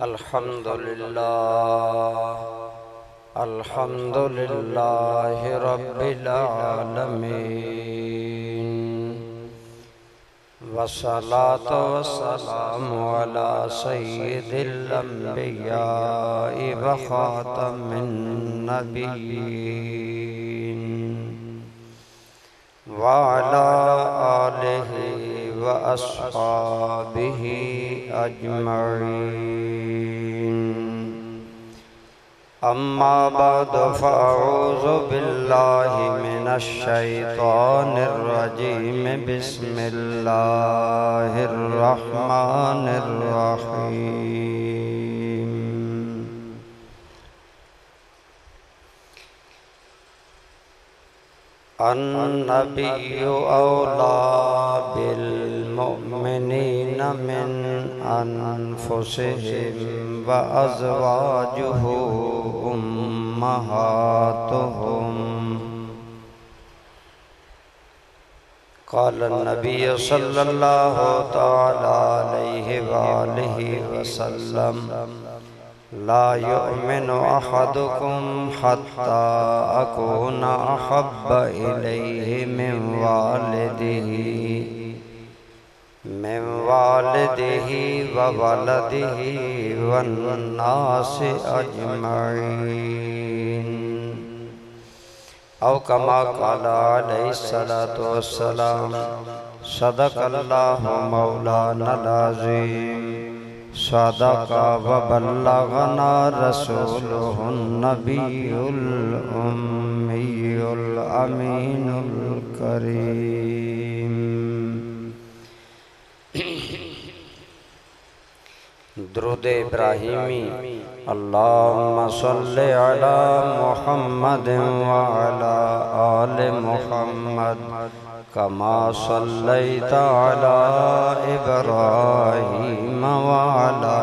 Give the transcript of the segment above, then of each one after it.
अल्हम्दुलिल्लाह रब्बिल आलमीन वस्सलातु वस्सलामु अला सय्यिदिल अंबिया'i व खातमिन नबिय्यीन व अला आलिहि व अस्हाबिहि अजमईन। अम्मा बअदु फ़अऊज़ु बिल्लाहि मिनश शैतानिर रजीम। बिस्मिल्लाहिर रहमानिर रहीम। अन्नबिय्यु औला बिल मुमिनीना मिन अनफुसिहिम व अज़वाजुहु उम्महातुहुम। क़ाल नबिय्यु सल्लल्लाहु तआला अलैहि वालिहि वसल्लम ला युमिनु अहदुकुम हत्ता अकूना अहब्बा इलैहि मिन वालिदिही व वलदिही वन्नासि अजमईन। औ कमा क़ाला अलैहिस्सलातु वस्सलाम। सदक़ल्लाहु मौलानल अज़ीम। सदक़ा व बल्लगना रसूलुहुन नबियुल उम्मियुल अमीनुल करीम। दुरूद इब्राहीमी। अल्लाहुम्मा सल्लि अला मुहम्मद व अला आलि मुहम्मद कमा सल्लैता अला इब्राहीम व अला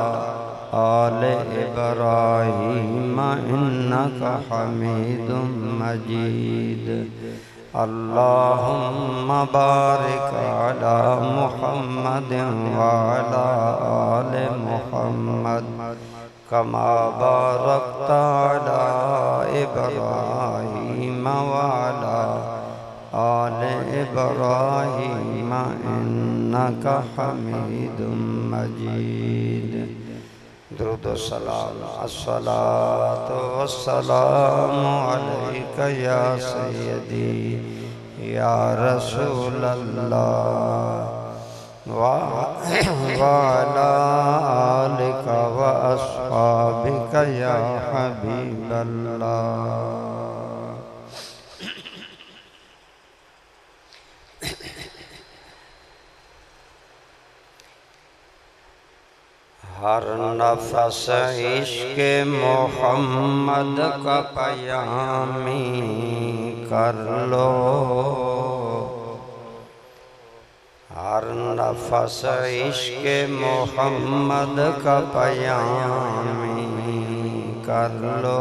आलि इब्राहीम इन्नका हमीदुम मजीद। अल्लाहुम्मा बारिक अला मुहम्मद व अला आलि मुहम्मद कमा बारकता अला इब्राहीम व अला आलि इब्राहीम इन्नका हमीदुम मजीद। दुरूद व सलाम। अस्सलातु वस्सलामु अलैका या सय्यदी या रसूलल्लाह व अला आलिका व अस्हाबिका या हबीबल्लाह। हर नफस इश्क़े मोहम्मद का पयामी कर लो। हर नफस इश्क़े मोहम्मद का पयामी कर लो।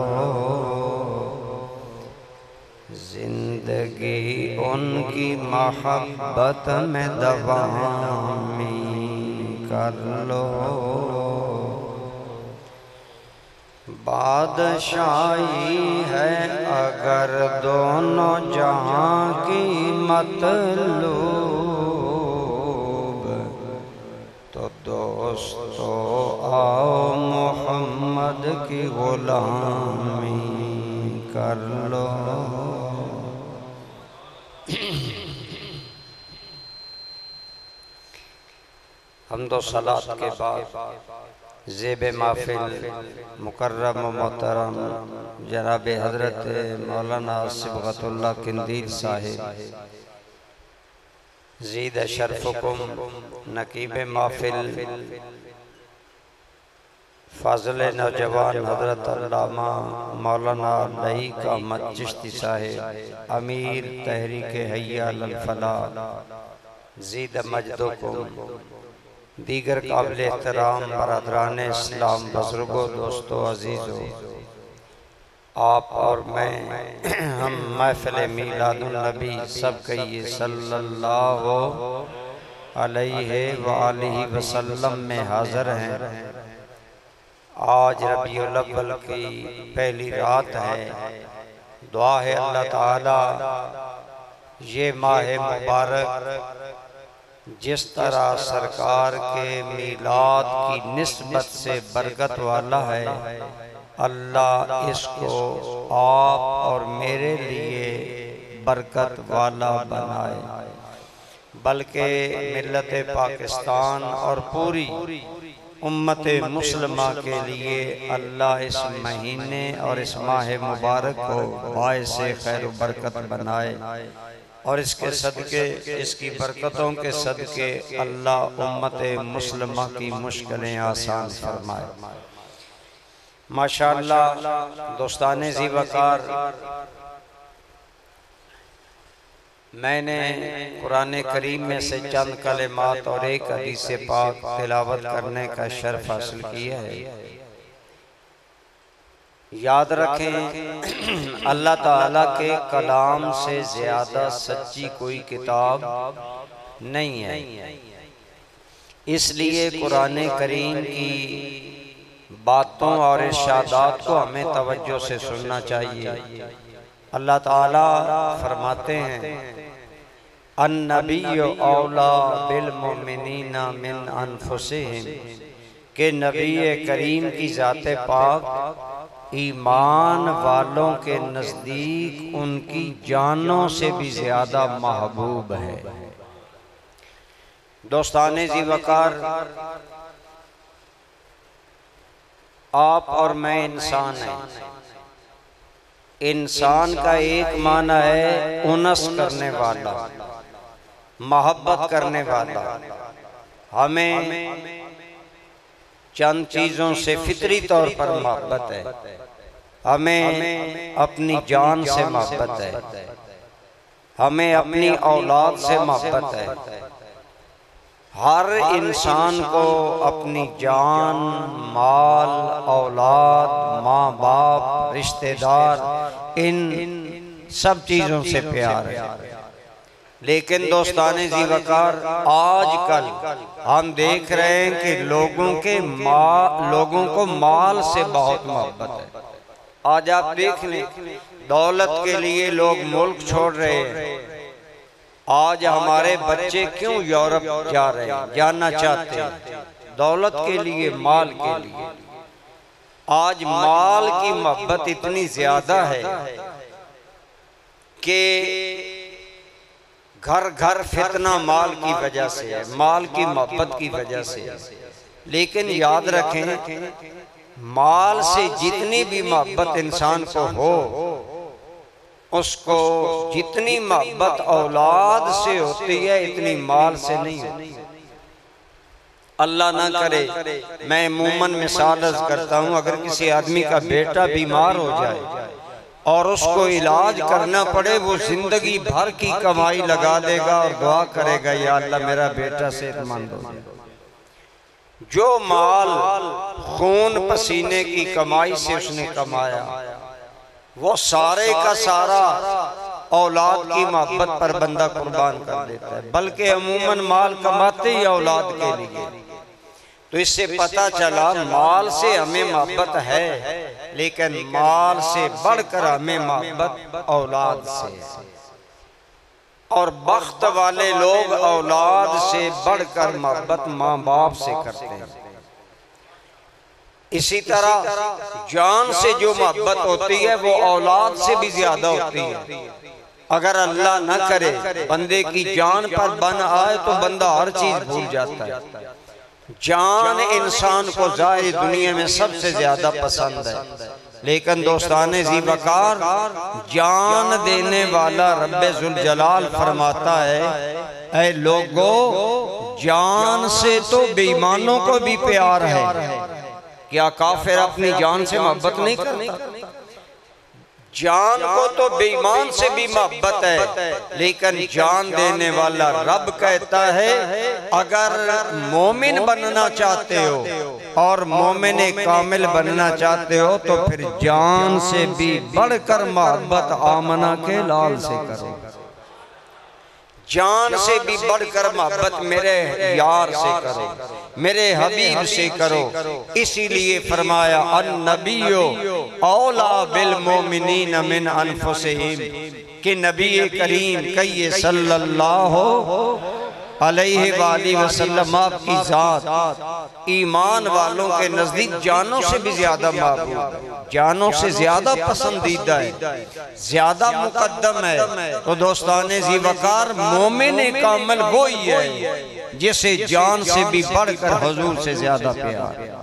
जिंदगी उनकी मोहब्बत में दवामी कर लो। बादशाही है अगर दोनों जहां की मतलूब तो दोस्तों आओ मोहम्मद की गुलामी कर लो। हम्दो सलात के बाद ज़ेब महफिल मुकर्रम मोहतरम जनाब हज़रत मौलाना सिबगतुल्लाह किंदील साहिब ज़ीद शरफ़ुकुम नकीब महफिल फ़ाज़िल नौजवान हज़रत अल्लामा मौलाना लईक अहमद चिश्ती साहिब अमीर तहरीक हय्या अलल फ़लाह ज़ीद मजदुकुम दीगर काबिल एहतराम बरादरान इस्लाम बुज़ुर्गों दोस्तों अजीज़ों, आप और मैं हम महफ़िल मीलादुन नबी सब कहिए सल्लल्लाहु अलैहि व आलिहि वसल्लम में हाज़िर हैं। आज रबीउल अव्वल की पहली रात है। दुआ है अल्लाह ताला ये माह मुबारक जिस तरह सरकार के मीलाद की निस्बत से बरकत वाला है, अल्लाह इसको आप और मेरे लिए बरकत वाला बनाए, बल्कि मिल्लत पाकिस्तान और पूरी उम्मत मुस्लिमा के लिए अल्लाह इस महीने और इस माह मुबारक को बाइस खैर बरकत बनाए और इसके सदके, इसकी बरकतों के सदके अल्लाह उम्मत मुस्लिमा की मुश्किलें आसान फरमाए। माशाअल्लाह दोस्ताने ज़ी वक़ार, मैंने कुरान करीम में से चंद कलिमात और एक हदीस पाक तिलावत करने का शर्फ हासिल किया है। याद रखें, अल्लाह ताला के कलाम से ज़्यादा सच्ची कोई किताब नहीं है, इसलिए कुरान करीम की बातों और इरशादात को हमें तवज्जो से सुनना चाहिए। अल्लाह ताला फरमाते हैं, अन्नबिय्यु औला बिल मोमिनीना मिन अनफुसिहिम, के नबी करीम की ज़ाते पाक ईमान वालों के नज़दीक उनकी जानों से भी ज़्यादा महबूब है। दोस्ताने ज़ी वक़ार, आप और मैं इंसान हैं। इंसान का एक माना है उनस करने वाला, मोहब्बत करने वाला। हमें चंद चीज़ों से फितरी तौर पर मोहब्बत है, हमें अपनी जान से मोहब्बत है, हमें अपनी औलाद से मोहब्बत है। हर इंसान को अपनी जान, माल, औलाद, माँ बाप, रिश्तेदार, इन सब चीज़ों से प्यार है। लेकिन दोस्ताने ज़ी वक़ार, आजकल हम देख रहे हैं कि लोगों को माल से बहुत मोहब्बत है। आज आप देख लें, दौलत के लिए लोग मुल्क छोड़ रहे हैं। आज हमारे बच्चे क्यों यूरोप जा रहे हैं, जाना चाहते हैं, दौलत के लिए, माल के लिए। आज माल की मोहब्बत इतनी ज्यादा है कि घर घर फितना माल की वजह से है, माल की मोहब्बत की वजह से है। लेकिन याद रखें, माल से जितनी भी मोहब्बत इंसान को हो, उसको जितनी मोहब्बत औलाद से होती है इतनी माल से नहीं होती। अल्लाह ना करे, मैं अमूमन मिसाल करता हूँ, अगर किसी आदमी का बेटा बीमार हो जाए और उसको इलाज करना पड़े, वो जिंदगी भर की कमाई लगा देगा और दुआ करेगा, या अल्लाह मेरा बेटा सेहतमंद हो जाए। जो माल खून पसीने की कमाई से उसने कमाया, वो सारे का सारा औलाद की मोहब्बत पर बंदा कुर्बान कर देता है। बल्कि अमूमन माल कमाते ही औलाद के लिए। तो इससे पता चला माल से हमें मोहब्बत है, लेकिन माल से बढ़कर हमें मोहब्बत औलाद से। और बख्त वाले लोग औलाद से बढ़कर मोहब्बत माँ बाप से करते हैं। इसी तरह जान से जो मोहब्बत होती है वो औलाद से भी ज्यादा होती है। अगर अल्लाह न करे बंदे की जान पर बन आए तो बंदा हर चीज भूल जाता है। जान इंसान को ज़ाहिर दुनिया में सबसे ज्यादा पसंद है, लेकिन दोस्ताने ज़ी वक़ार, जान देने वाला रब्बे जुल जलाल फरमाता है, ऐ लोगों, जान से तो बेईमानों को भी प्यार है। क्या काफिर अपनी जान से मोहब्बत नहीं करता? जान को तो बेईमान से भी मोहब्बत है, लेकिन जान देने वाला रब कहता है, अगर मोमिन बनना चाहते हो और मोमिन कामिल बनना चाहते हो तो फिर जान से भी बढ़कर मोहब्बत आमना के लाल से करो। जान से भी बढ़कर मोहब्बत मेरे यार से करो, मेरे हबीब से करो। इसीलिए फरमाया अन्नबियो औला बिल मोमिनीन मिन अनफुसिहिम, कि नबी करीम कहिए सल्लल्लाहु अलैहि वसल्लम आपकी जात ईमान वालों के नजदीक जानों से भी ज्यादा महबूब, जानों से ज्यादा पसंदीदा है, ज्यादा मुकद्दम है। तो दोस्ताने जी वकार मोमिन कामिल वो ही है जिसे जान से भी बढ़कर हुजूर से ज्यादा प्यार।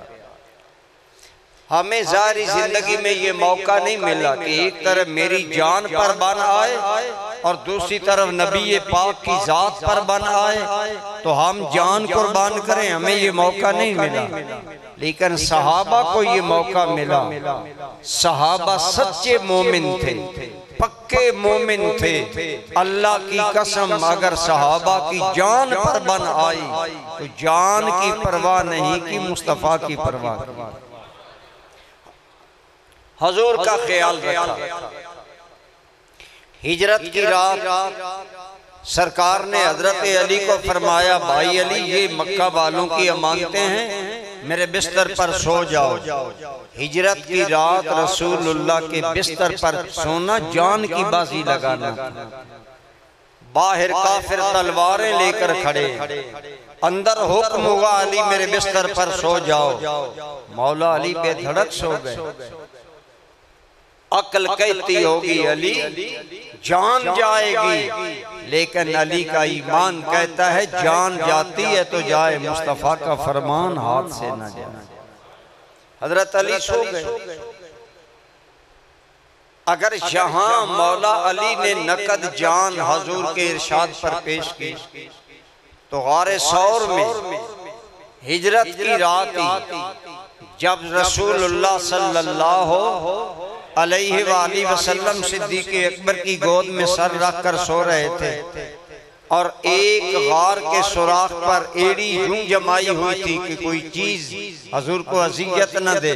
हमें जारी जिंदगी में ये मौका नहीं मिला कि एक तरफ मेरी जान पर बन आए और दूसरी तरफ नबी पाक की जात पर बन आए तो हम जान कुर्बान करें, हमें ये मौका नहीं मिला। लेकिन सहाबा को ये मौका मिला। सहाबा सच्चे मोमिन थे, पक्के मोमिन थे। अल्लाह की कसम अगर सहाबा की जान पर बन आई तो जान की परवाह नहीं की, मुस्तफ़ा की परवाह की। हुजूर का ख्याल रखा। हिजरत की रात सरकार ने हजरत अली को फरमाया, भाई अली ये मक्का वालों की अमानतें हैं, मेरे बिस्तर पर सो जाओ। हिजरत की रात रसूलुल्लाह के बिस्तर पर सोना जान की बाजी लगाना। बाहर काफिर तलवारें लेकर खड़े, अंदर हुक्म हुआ अली मेरे बिस्तर पर सो जाओ। मौला अली बेधड़क सो गए। अक्ल कहती होगी अली जान जाएगी, लेकिन अली का ईमान कहता है जान जाती है तो जाए, मुस्तफा का फरमान हाथ से न जाए। हजरत अली सो गए। अगर यहाँ मौला अली ने नकद जान हुजूर के इरशाद पर पेश की तो गारे सौर में हिजरत की रात जब रसूलुल्लाह सल्लल्लाहु अलैहि वसल्लम सिद्दीक़ अकबर की गोद में सर रख कर सो रहे थे और एक गार के सुराख पर एड़ी यूं जमाई हुई थी कि कोई चीज हुजूर को अज़ियत न दे।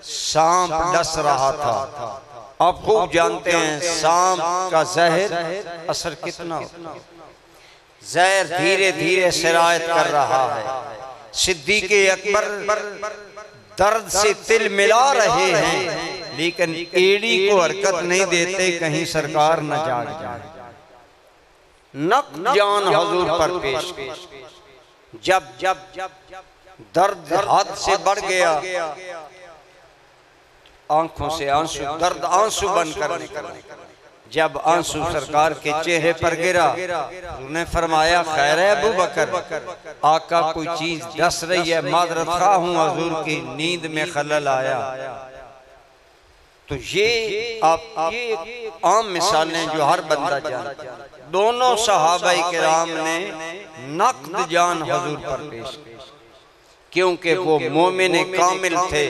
सांप डस रहा था। आप खूब जानते हैं सांप का जहर असर कितना होता है। जहर धीरे धीरे सिरायत कर रहा है। सिद्दीक़ अकबर दर्द से तिल मिला रहे हैं लेकिन एड़ी को हरकत नहीं देते, कहीं सरकार न जाग जाए। नक जान हुजूर पर पेश। जब जब दर्द हद से बढ़ गया, आंखों से आंसू, दर्द आंसू बनकर निकला। जब आंसू सरकार के चेहरे पर गिरा, उन्होंने फरमाया खैर है अबू बकर, आका कोई चीज डस रही है, माजरत खा हूं हुजूर की नींद में खलल आया। तो ये ये आम मिसालें जो हर बंदा जानता है। दोनों सहाबाए किराम ने नक़द जान हुजूर पर पेश की क्योंकि वो मोमिन कामिल थे।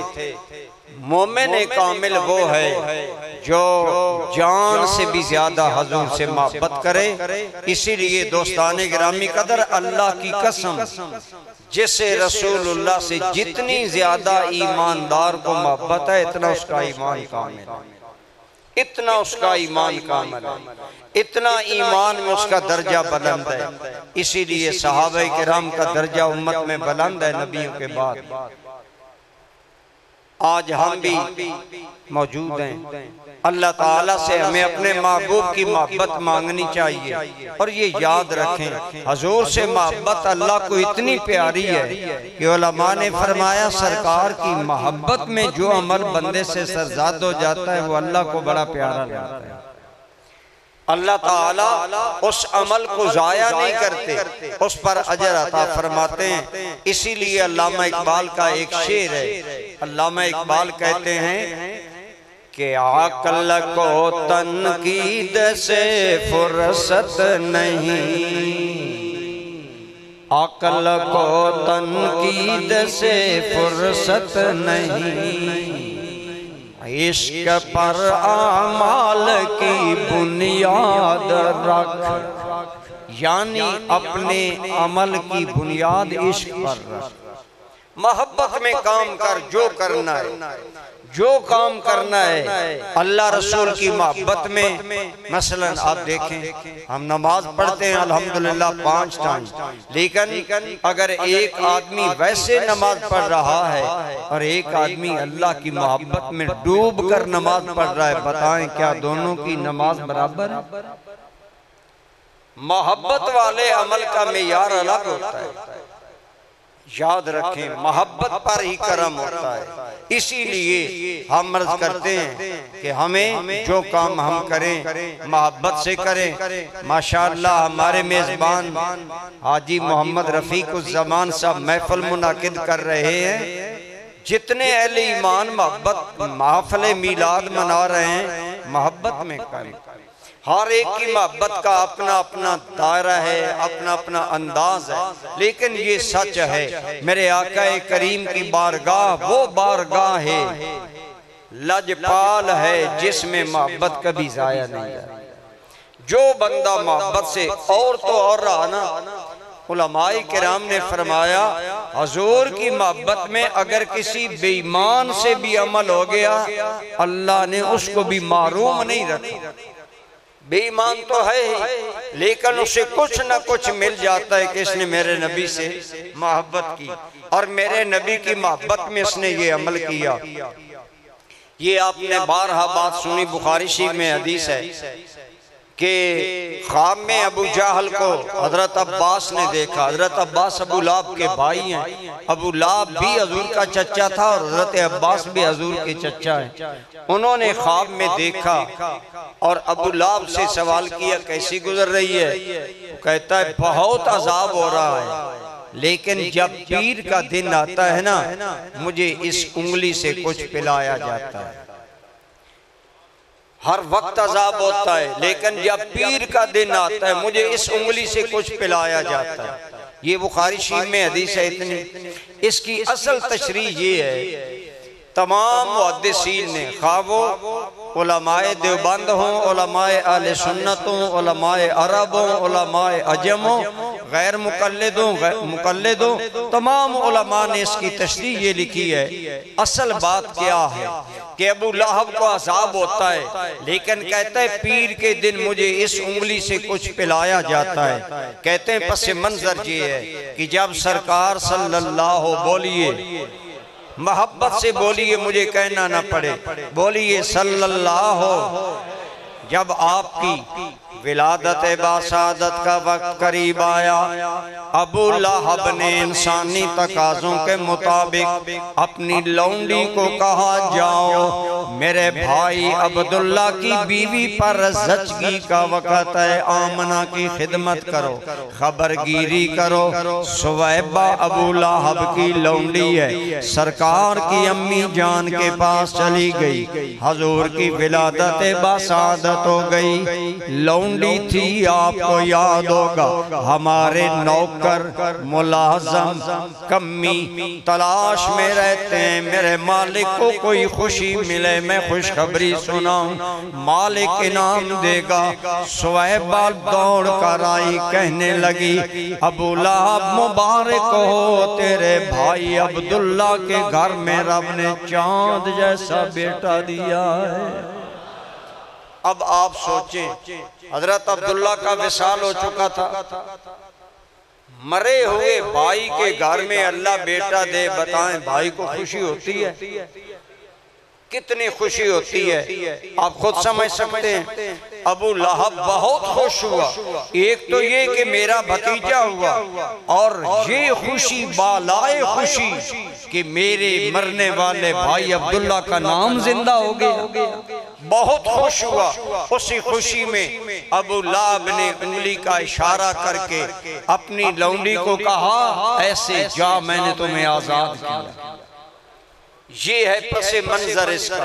मोमिन कामिल वो है जो जान से भी ज्यादा हुजूर से मोहब्बत करे। इसीलिए दोस्ताने गिरामी कदर, अल्लाह की कसम जिसे रसूलुल्लाह से जितनी ज्यादा ईमानदार को मोहब्बत है इतना उसका ईमान कामिल है, इतना उसका ईमान कामिल है, इतना ईमान में उसका दर्जा बुलंद है। इसीलिए सहाबा किराम का दर्जा उम्मत में बुलंद है नबियों के बाद। आज हम भी मौजूद हैं। अल्लाह ताला से हमें अपने महबूब की मोहब्बत मांगनी चाहिए और ये याद रखें हुजूर से मोहब्बत अल्लाह को इतनी प्यारी है कि उलमा ने फरमाया सरकार की मोहब्बत में जो अमल बंदे से सरजाद हो जाता है वो अल्लाह को बड़ा प्यारा लगता है। अल्लाह ताला उस अमल को जाया नहीं करते, उस पर अजर अता फरमाते हैं। इसीलिए अल्लामा इकबाल का एक शेर है। अल्लामा इकबाल कहते हैं कि अक्ल को तनकीद से फुर्सत नहीं, अक्ल को तनकीद से फुर्सत नहीं, इश्क पर आमाल की बुनियाद रख, यानी अपने अमल की बुनियाद इश्क पर रख। मोहब्बत में काम कर, जो करना है, जो काम करना है अल्लाह रसूल की मोहब्बत में। मसलन आप देखें, हम नमाज पढ़ते हैं अल्हम्दुलिल्लाह 5 टाइम, लेकिन अगर एक आदमी वैसे नमाज पढ़ रहा है और एक आदमी अल्लाह की मोहब्बत में डूब कर नमाज पढ़ रहा है, बताएं क्या दोनों की नमाज बराबर है? मोहब्बत वाले अमल का मेयार अलग होता है। याद रखें, मोहब्बत पर ही करम होता है। इसीलिए हम अर्ज करते हैं कि हमें जो काम हम करें मोहब्बत से करें। माशाअल्लाह हमारे मेजबान हाजी मोहम्मद रफीकुज़्ज़मान साहब महफिल मुनाकिद कर रहे हैं। जितने अहले ईमान मोहब्बत महफिल मीलाद मना रहे हैं, मोहब्बत में करें। हर एक की मोहब्बत का अपना अपना दायरा है, अपना अपना अंदाज है, लेकिन ये सच है मेरे आका करीम की बारगाह वो बारगाह है लजपाल है जिसमें मोहब्बत कभी जाया नहीं जाती। जो बंदा मोहब्बत से और तो और रहा ना, उलमाए किराम ने फरमाया हुजूर की मोहब्बत में अगर किसी बेईमान से भी अमल हो गया अल्लाह ने उसको भी मारूम नहीं रखा। बेईमान तो है ही, लेकिन उसे कुछ न कुछ मिल जाता है कि इसने मेरे नबी से मोहब्बत की और मेरे नबी की मोहब्बत में इसने ये अमल किया। ये आपने बारहा बात सुनी, बुखारी शरीफ में हदीस है कि ख्वाब में अबू जाहल को हजरत अब्बास ने देखा। हजरत अब्बास अबू लाब के भाई हैं। अबू लाब भी हजूर का चचा था और हजरत अब्बास भी हजूर के चचा हैं। उन्होंने ख्वाब में देखा और अबू लाब से सवाल किया कैसी गुजर रही है? कहता है बहुत अजाब हो रहा है, लेकिन जब पीर का दिन आता है ना मुझे इस उंगली से कुछ पिलाया जाता है। हर वक्त अजाब होता है, लेकिन जब पीर का दिन आता है मुझे इस उंगली से कुछ पिलाया जाता है। ये बुखारी शरीफ में हदीस है। इतनी इसकी असल तशरीह ये है, तमाम मुहद्दिसीन ने, खा वो उलमाए देवबंद हों, उलमाए अहले सुन्नत हों, उलमाए अरब हों, उलमाए अजम हों, गैर मुकल्लिद हों, तमाम उलमा ने इसकी तशरीह ये लिखी है। असल बात क्या है कि अबू लहब को अज़ाब होता है, लेकिन कहता है पीर के दिन मुझे इस उंगली से कुछ पिलाया जाता है। कहते हैं पस मंजर ये है कि जब सरकार सल्लल्लाहु, बोलिए मोहब्बत से बोलिए, मुझे कहना ना पड़े, बोलिए सल्लल्लाहु, जब आपकी विलादत बासादत का वक्त करीब आया, अबू लहब ने इंसानी तकाज़ों के मुताबिक अपनी लौंडी को कहा जाओ मेरे भाई अब्दुल्ला की बीवी पर जचगी का वक़्त है, आमना की खिदमत करो, खबरगिरी करो। सुवैबा अबू लहब की लौंडी है, सरकार की अम्मी जान के पास चली गई, हुजूर की विलादत बासादत हो गई। लौंडी थी, आपको याद होगा, हमारे नौकर मुलाजम कम्मी तलाश में रहते हैं, मेरे मालिक को कोई खुशी मिले मैं खुशखबरी सुनाऊं, मालिक इनाम देगा। सुवैबा दौड़ कर आई, कहने लगी अबू लहब मुबारक हो, तेरे भाई अब्दुल्ला के घर में रब ने चांद जैसा बेटा दिया है। अब आप सोचें, हजरत अब्दुल्ला का विसाल हो चुका था, मरे हुए भाई के घर में अल्लाह बेटा दे, बताएं भाई को खुशी होती है? कितनी खुशी होती है आप खुद समझ सकते हैं। अबू लहब बहुत खुश हुआ, एक तो ये कि मेरा भतीजा हुआ, और ये खुशी बालाए खुशी कि मेरे मरने वाले भाई अब्दुल्ला का नाम जिंदा हो गया। बहुत खुश हुआ। उसी खुशी में अबू लहब ने उंगली का इशारा करके अपनी लौंडी को कहा ऐसे जा, मैंने तुम्हें आजाद किया। ये है पसे मंजर इसका।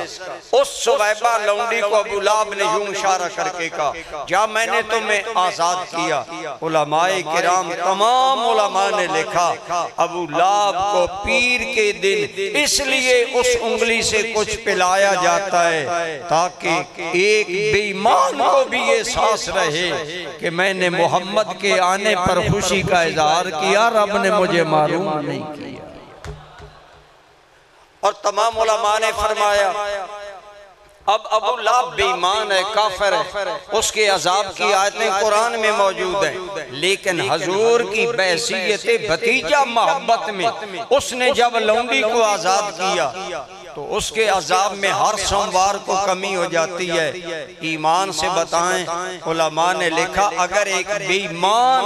उस सुवैबा लौंडी को अबू लहब ने यूं इशारा करके कहा जा, मैंने तुम्हें आजाद किया। उलमाए किराम तमाम उलमा ने लिखा अबू लहब को पीर के दिन इसलिए उस उंगली से कुछ पिलाया जाता है ताकि एक बेईमान को भी ये एहसास रहे कि मैंने मोहम्मद के आने पर खुशी का इजहार किया, रब ने मुझे मालूम नहीं किया। और तमाम उलमा ने फरमाया अब अबू लहब बेईमान है, काफिर है, उसके अजाब की आयतें कुरान में मौजूद हैं, लेकिन हजूर की बहसीयत भतीजा मोहब्बत में उसने जब लौंडी को आजाद किया तो उसके अजाब में हर सोमवार को कमी हो जाती है। ईमान से बताएं, उलमा ने लिखा अगर एक बेईमान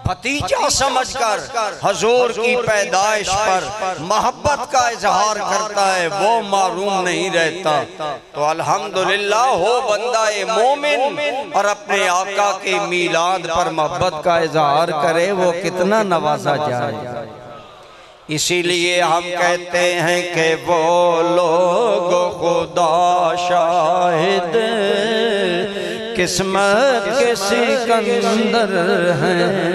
भतीजा समझकर हजूर की पैदाइश पर मोहब्बत का इजहार करता है वो मारूम नहीं रहता, तो अल्हम्दुलिल्लाह हो बंदा ए मोमिन और अपने आका के मीलाद पर मोहब्बत का इजहार करे, वो कितना नवाजा जाए। इसीलिए हम कहते हैं कि वो लोग खुदा शाहिद किस्मत के सिकंदर हैं,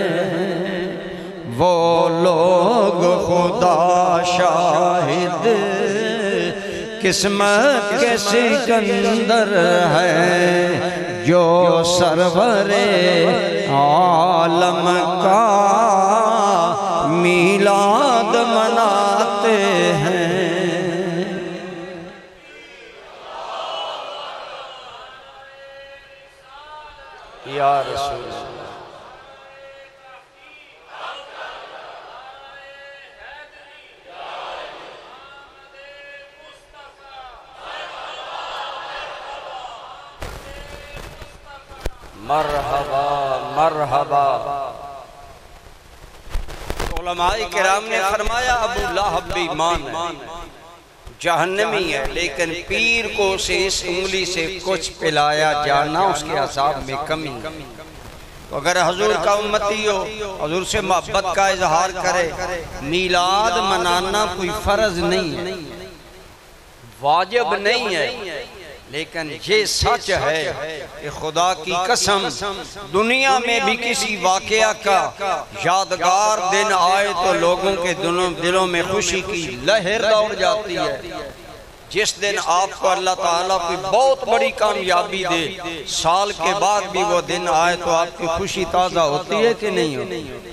वो लोग खुदा शाहिद किस्मत के सिकंदर हैं, जो सरवरे आलम का मीलाद मनाते हैं। या रसूल मरहबा मरहबा। उलमाए किराम ने फरमाया अबू लहब बेईमान है, जहन्नमी है, लेकिन पीर को से इस उंगली से कुछ पिलाया जाना उसके अज़ाब में कमी। तो अगर हजूर का उम्मती हो, हजूर से मोहब्बत का इजहार करे, मीलाद मनाना कोई फर्ज नहीं है, वाजिब नहीं है, लेकिन ये सच है कि खुदा की कसम दुनिया में भी किसी वाकया का यादगार दिन आए तो लोगों के दिलों में खुशी की लहर दौड़ जाती है। जिस दिन आपको अल्लाह ताला कोई बहुत बड़ी कामयाबी दे, साल के बाद भी वो दिन आए तो आपकी खुशी ताज़ा होती है कि नहीं होती?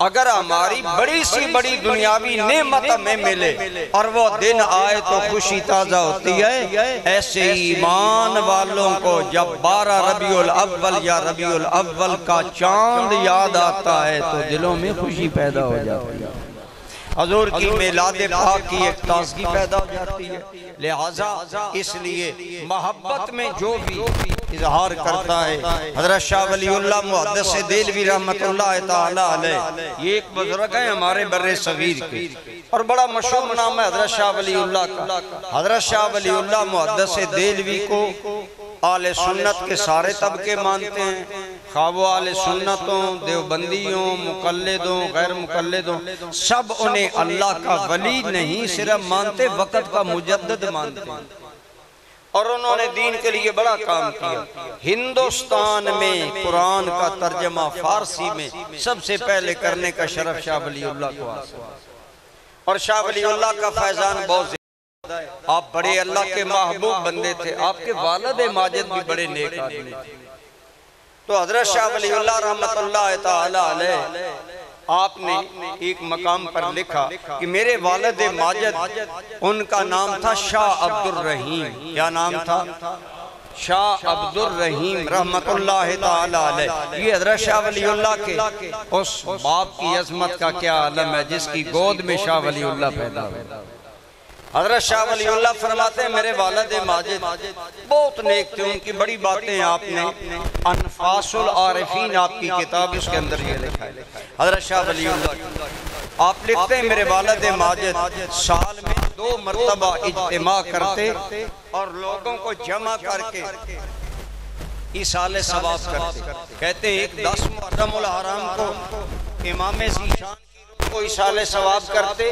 अगर हमारी बड़ी सी बड़ी दुनियावी नेमत हमें मिले और वो दिन आए तो खुशी ताज़ा होती है। ऐसे ईमान वालों को जब 12 रबीउल अव्वल या रबीउल अव्वल का चांद याद आता है तो दिलों में खुशी पैदा हो जाती है, हजूर की मिलाद पाक की एक ताज़गी पैदा हो जाती है। लिहाजा इसलिए मोहब्बत में जो भी इजहार करता है, हज़रत शाह वलीउल्लाह मुहद्दिस देलवी रहमतुल्लाह ताला अलैह, ये एक बुजुर्ग है हमारे बर्रे सगीर के और बड़ा मशहूर नाम है हज़रत शाह वलीउल्लाह का। हज़रत शाह वलीउल्लाह मुहद्दिस देलवी को आले सुन्नत के सारे तबके मानते हैं, खा वो आले सुन्नतों, देवबंदियों, मुकल्लिदों, गैर मुकल्लिदों, सब उन्हें अल्लाह का वली नहीं सिर्फ मानते, वक़्त का मुजद्दिद मानते हैं। और उन्होंने दीन के लिए बड़ा काम किया। हिंदुस्तान में कुरान का तर्जमा फारसी में सबसे पहले करने का शरफ शाह वलीउल्लाह को हासिल, और शाह वलीउल्लाह का फैजान बहुत। आप बड़े अल्लाह के महबूब बंदे थे, आपके वालिद माजिद भी बड़े नेक आदमी थे। तो हज़रत शाह वलीउल्लाह रहमतुल्लाह ताला अलैह आपने एक मकाम पर लिखा कि मेरे वालिद माजिद, उनका नाम था शाह अब्दुल रहीम। क्या नाम था? शाह अब्दुल रहीम रहमतुल्लाह ताला अलैह। ये हज़रत शाह वलीउल्लाह के उस बाप की अज़मत का क्या आलम है जिसकी गोद में शाह वलीउल्लाह पैदा हुए। हज़रत शाह वलीउल्लाह फरमाते हैं मेरे वालिद माजिद बहुत नेक थे, उनकी बड़ी बातें आपने अनफासुल आरिफीन आपकी किताब उसके अंदर ये लिखा है। हज़रत शाह वलीउल्लाह आप लिखते हैं मेरे वालिद माजिद साल में 2 मरतबा इज्तिमा करते और लोगों को जमा करके इसाले सवाब करते। कहते हैं एक 10 मुहर्रमुल हराम को इमाम ज़ीशान को इसाले सवाब करते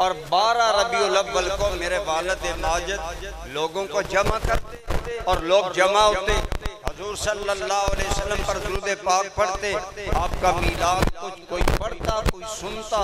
और 12 रबीउल अव्वल को मेरे वालिद माजिद लोगों को जमा करते और लोग जमा होते, हुजूर सल्लल्लाहु अलैहि वसल्लम पर दुरूद पाक पढ़ते, आपका मीलाद कुछ कोई पढ़ता कोई सुनता।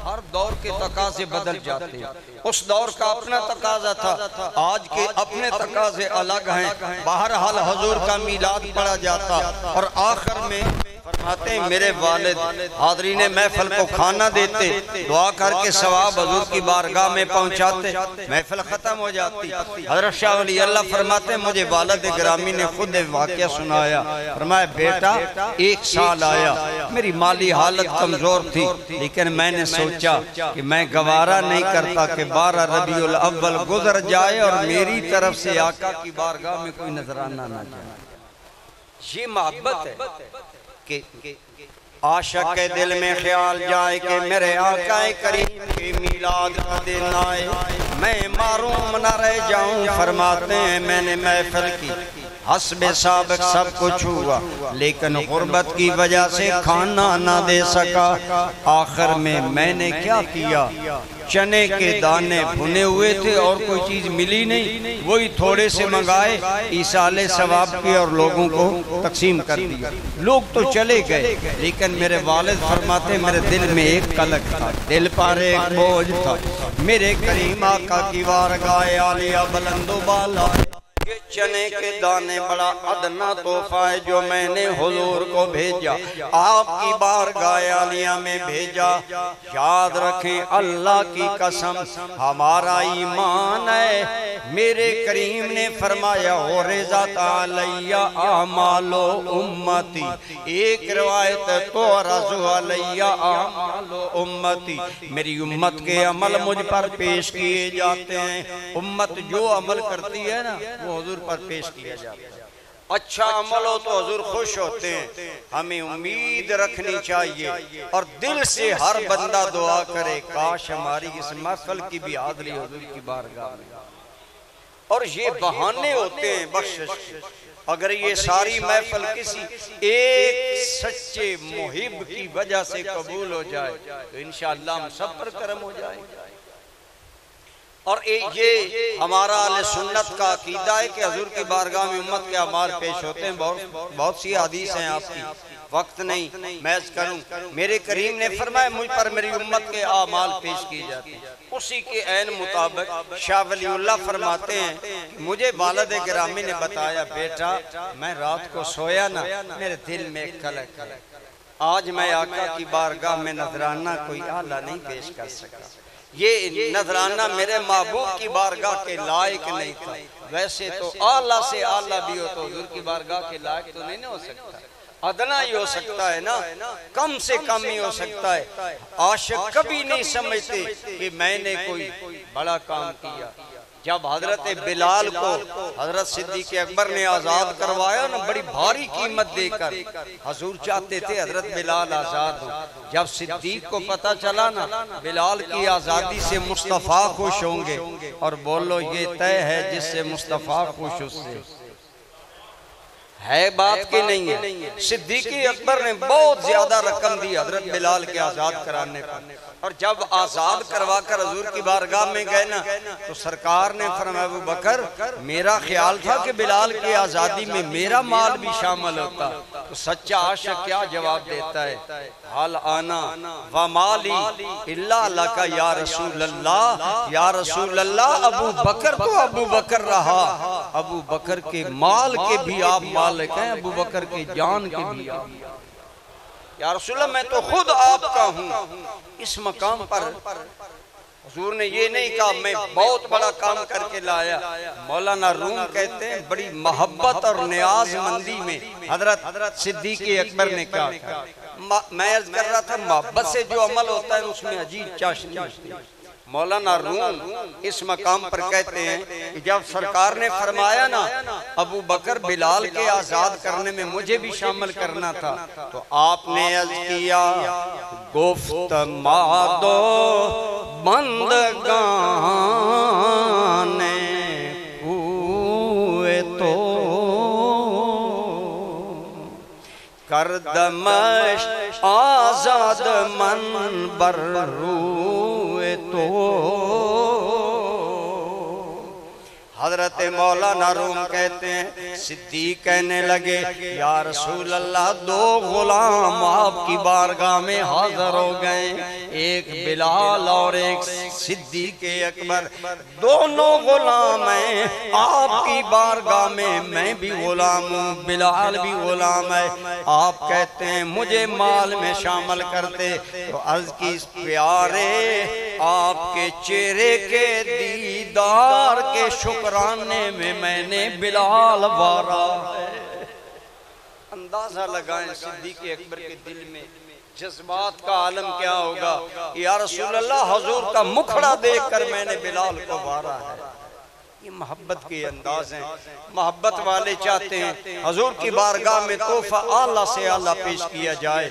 हर दौर के तकाजे बदल जाते, उस दौर का अपना तकाजा था, आज के अपने तकाजे अलग हैं। बहरहाल हुजूर का मीलाद पढ़ा जाता और आखिर में फरमाते हैं मेरे वालिद हाज़रीन महफिल को खाना देते, दुआ करके सवाब हुजूर की बारगाह में पहुंचाते, महफिल खत्म हो जाती। हज़रत शाह वली अल्लाह फरमाते हैं मुझे वालिद गिरामी ने खुद वाक़या सुनाया। फरमाया बेटा 1 साल आया, मेरी माली हालत कमजोर थी, लेकिन मैंने सोचा कि मैं गवारा नहीं करता कि 12 रबीउल अव्वल गुजर जाए और मेरी तरफ से आका की बारगाह में कोई नजराना ना जाए। ये मोहब्बत है कि आशिक के दिल में ख्याल जाए कि मेरे आका करीम के मिलाद का दिन आए, मैं मारूम न रह जाऊं। फरमाते हैं मैंने महफिल की हस्बे साबिक सब कुछ हुआ, लेकिन गुर्बत की वजह से खाना ना दे सका। आखिर में मैंने क्या किया, चने के दाने भुने हुए थे और कोई चीज मिली नहीं, वही थोड़े से मंगाए, ईसाले सवाब किए और लोगों को तकसीम कर दिया। लोग तो चले गए, लेकिन मेरे वालिद फरमाते मेरे दिल में एक कलक था, दिल पर एक बोझ था। मेरे करीम आका की बारगाह आलिया बुलंदो बाला, ये चने के दाने बड़ा अदना तोहफा है जो मैंने हुजूर को भेजा, आपकी बारगाह आलिया में भेजा। याद रखें अल्लाह की कसम हमारा ईमान है। मेरे करीम ने फरमाया हो रिज़ा अलैया आमालो उम्मती, एक रिवायत तो रज़ु अलैया आमालो उम्मती, मेरी उम्मत के अमल मुझ पर पेश किए जाते हैं। उम्मत जो अमल करती है ना वो हुजूर पर पेश किया जाता है। अच्छा अमल हो तो हुजूर खुश होते हैं। हमें उम्मीद रखनी चाहिए और दिल से हर बंदा दुआ करे काश हमारी इस महफिल की भी हाज़िरी हुजूर की बारगाह में। और ये बहाने होते हैं बख्शिश, अगर ये सारी महफिल किसी एक सच्चे मुहिब की वजह से कबूल हो जाए तो इंशाअल्लाह हम सब पर करम हो जाएगा। और ये हमारा अहले सुन्नत का अकीदा है कि हुजूर की बारगाह में उम्मत के अमाल पेश होते हैं। बहुत सी हदीस हैं, आपकी वक्त नहीं मैं करूं। मेरे करीम ने फरमाया मुझ पर मेरी उम्मत के अमाल पेश किए जाते हैं। उसी के ऐन मुताबिक शाह वलीउल्लाह फरमाते हैं मुझे वालिद गिरामी ने बताया बेटा मैं रात को सोया ना, मेरे दिल में एक कलक, आज मैं आका की बारगाह में नजराना कोई आला नहीं पेश कर सका। ये नजराना मेरे महबूब की बारगाह के लायक नहीं था। वैसे तो आला से आला भी हो तो हुजूर की बारगाह के लायक तो नहीं हो सकता, अदना ही हो सकता है ना, कम से कम ही हो सकता है। आशिक कभी नहीं समझते कि मैंने कोई बड़ा काम किया। जब हजरत बिलाल को हजरत सिद्दीक़ अकबर ने आज़ाद करवाया ना, बड़ी भारी कीमत देकर, हजूर चाहते थे हजरत बिलाल आज़ाद हो। जब सिद्दीक़ को पता चला ना बिलाल की आज़ादी से मुस्तफ़ा खुश होंगे, और बोलो ये तय है जिससे मुस्तफ़ा खुश उससे है बात की नहीं है। सिद्दीक़ अकबर ने बहुत ज्यादा रकम दी हजरत बिलाल के आज़ाद कराने पर, और जब आज़ाद करवा कर हुजूर की बारगाह में गए ना तो सरकार ने फरमाया अबू बकर मेरा ख्याल था कि बिलाल की आज़ादी में मेरा माल भी शामिल होता। तो सच्चा आशिक क्या जवाब देता है, हाल आना व माली इल्ला लका या रसूल अल्लाह, या रसूल अल्लाह अबू बकर तो अबू बकर रहा, अबू बकर के माल के भी आप मालिक हैं, अबू बकर के जान के भी आप। या रसूल अल्लाह मैं तो खुद आपका हूँ। इस मकाम पर हुजूर ने ये नहीं कहा मैं बहुत बड़ा काम करके लाया। मौलाना रूम कहते हैं बड़ी मोहब्बत और न्याज़मंदी में हजरत सिद्दीक़ अकबर ने कहा, मैं अर्ज कर रहा था मोहब्बत से जो अमल होता है उसमें अजीब चाशनी होती है। मौलाना रूम इस मकाम पर कहते हैं कि जब सरकार ने फरमाया ना अबू बकर बिलाल के आज़ाद करने में मुझे भी शामिल करना था, तो आपने अर्ज किया गुफ्त मादो बंदगाने हुए तो करदमश आजाद मन बर्रुए तो। हजरत मौलाना रूम कहते हैं सिद्दीक़ कहने लगे या रसूल अल्लाह दो गुलाम आपकी बारगाह में हाजिर हो गए, एक बिलाल और एक सिद्दीक़ अकबर दोनों गुलाम हैं आपकी बारगाह में। मैं भी गुलाम हूँ, बिलाल भी गुलाम है। आप कहते हैं मुझे माल में शामिल करते, तो अर्ज की प्यारे आपके चेहरे के दीदार के शुक्राने में मैंने बिलाल वारा है। अंदाजा लगाएं सिद्दीक़ अकबर के दिल में जज्बात का आलम क्या होगा। या रसूल अल्लाह, हुजूर का मुखड़ा देखकर मैंने बिलाल को वारा है। ये मोहब्बत के अंदाज हैं। मोहब्बत वाले चाहते हैं हुजूर की बारगाह में तोहफा आला से आला पेश किया जाए।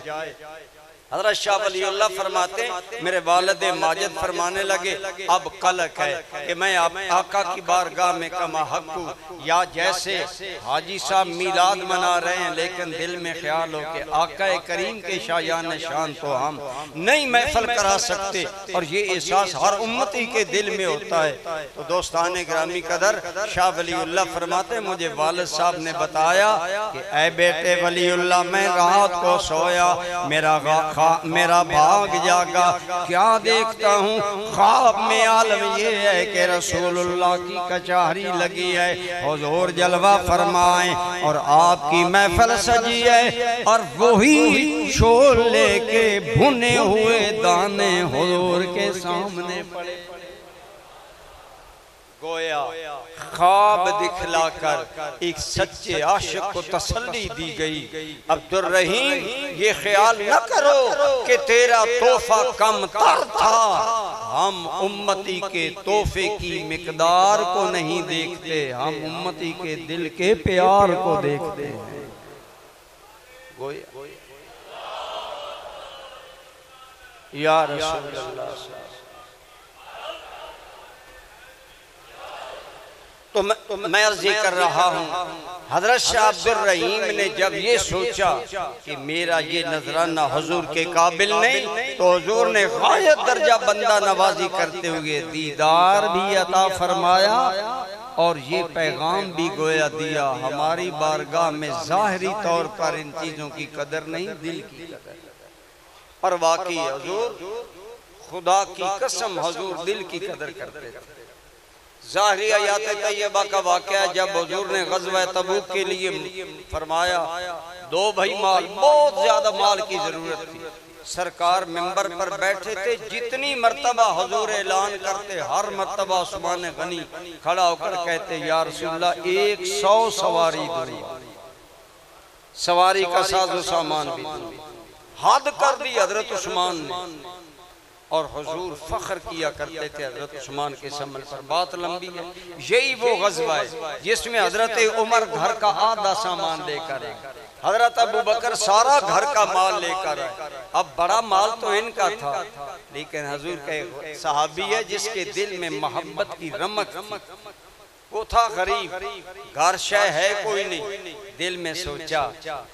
हज़रत शाह वलीउल्लाह फरमाते, मेरे वालिद माजिद फरमाने लगे, अब कलक है कि मैं आप आका की बारगाह में कमा हक हूँ। या जैसे हाजी साहब मीलाद मना रहे हैं लेकिन दिल में ख्याल हो कि आका करीम के शायान शान तो हम नहीं महफिल करा सकते, और ये एहसास हर उम्मती के दिल में होता है। तो दोस्तान ग्रामी कदर, शाह वलीउल्लाह फरमाते, मुझे वालिद साहब ने बताया कि ऐ बेटे वलीउल्लाह, मैं रात को सोया, मेरा भाग जागा, क्या देखता हूँ ख्वाब में आलम ये है कि रसूलुल्लाह की कचहरी लगी है, हुजूर जलवा फरमाए और आपकी महफिल सजी है, और वही छोले के भुने हुए दाने हुजूर के सामने पड़े। गोया ख्वाब दिखलाकर एक सच्चे आशिक को तसल्ली दी गई, अब्दुल रहीम ये ख्याल न करो कि तेरा तोहफा कम तर था, हम उम्मती के तोहफे की मिकदार को नहीं देखते, हम उम्मती के दिल के प्यार को देखते हैं। गोया या रसूल अल्लाह। तो मैं अर्ज़ कर रहा हूँ, हज़रत शाह अब्दुल रहीम ने जब ये सोचा कि मेरा ये नजराना हुजूर के काबिल नहीं, तो हुजूर ने गायत दर्जा बंदा नवाजी करते हुए दीदार भी अता फरमाया और ये पैगाम भी गोया दिया, हमारी बारगाह में ज़ाहिरी तौर पर इन चीज़ों की कदर नहीं, दिल की कदर। और वाकई हुजूर, खुदा की कसम, हुजूर दिल की कदर करते थे। ज़ाहिरी आयात तैयबा का वाक़या, जब हुजूर ने ग़ज़वा तबूक के लिए फरमाया, दो भाई माल, बहुत ज्यादा माल की जरूरत थी, सरकार मिंबर पर बैठे थे, जितनी मर्तबा हुजूर ऐलान करते हर मर्तबा उस्मान गनी खड़ा होकर कहते, या रसूलल्लाह 100 सवारी दूंगा, सवारी का साजो सामान भी दूंगा। हद कर दी हजरत उस्मान ने, और हुजूर फख्र किया करते थे हजरत उस्मान के समल पर। बात लंबी है, यही वो ग़ज़वा है जिसमें हजरत उमर घर का आधा सामान लेकर आए, हजरत अबू बकर सारा घर का माल लेकर आए। अब बड़ा माल तो इनका था, लेकिन हुजूर का सहाबी है जिसके दिल में मोहब्बत की रमक, वो था गरीब, घर शय है कोई नहीं, दिल में सोचा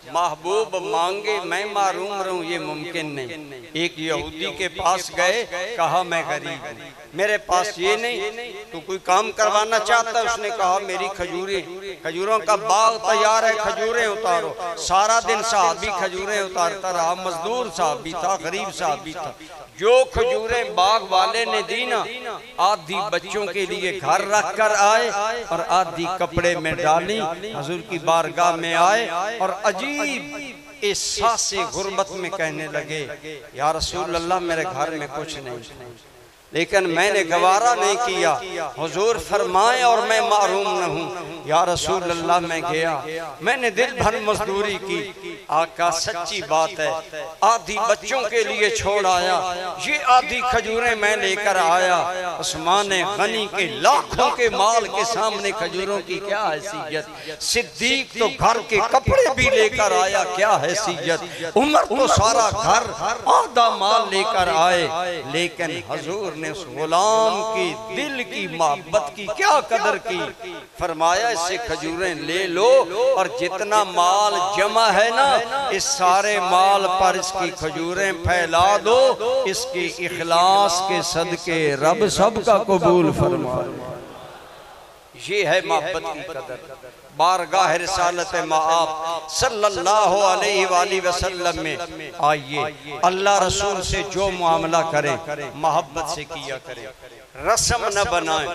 महबूब मांगे मैं मारूम रहूं ये मुमकिन नहीं। एक यहूदी के पास गए, कहा मैं गरीब हूं, मेरे पास ये नहीं, तू कोई काम करवाना चाहता? उसने कहा मेरी खजूरों का बाग तैयार है, खजूरें उतारो। सारा दिन साहबी खजूरें उतारता रहा, मजदूर साहबी था, गरीब साहबी था। जो खजूरें बाग वाले ने दी ना, आधी बच्चों के लिए घर रख कर आए और आधी कपड़े में डाली, हुजूर की बारगाह में आए और अजीब एहसास से गुर्बत में कहने लगे, या रसूल अल्लाह मेरे घर में कुछ नहीं, लेकिन मैंने गवारा नहीं किया, हुजूर फरमाए और मैं मारूम न हूँ। या रसूल अल्लाह मैं गया, मैंने दिन भर मजदूरी की, आका सच्ची बात है आधी बच्चों के लिए छोड़ आया, ये आधी खजूरें मैं लेकर आया। उस्मान गनी के लाखों के माल के सामने खजूरों की क्या हैसियत, सिद्दीक तो घर के कपड़े भी लेकर आया, क्या हैसियत, उमर तो सारा घर आधा माल लेकर आए, लेकिन हुजूर ने उस गुलाम की दिल की मोहब्बत की क्या कदर की। फरमाया इससे खजूरें ले लो और जितना माल जमा है ना, इस सारे माल पर इसकी खजूरें फैला दो, इसके इखलास के सदके रब सबका कबूल फरमाए। ये है मोहब्बत की कदर। बारगाह रिसालत माआब सल्लल्लाहु अलैहि वसल्लम में आइए, अल्लाह रसूल से जो मामला करें मोहब्बत से किया करें, रस्म न बनाएं।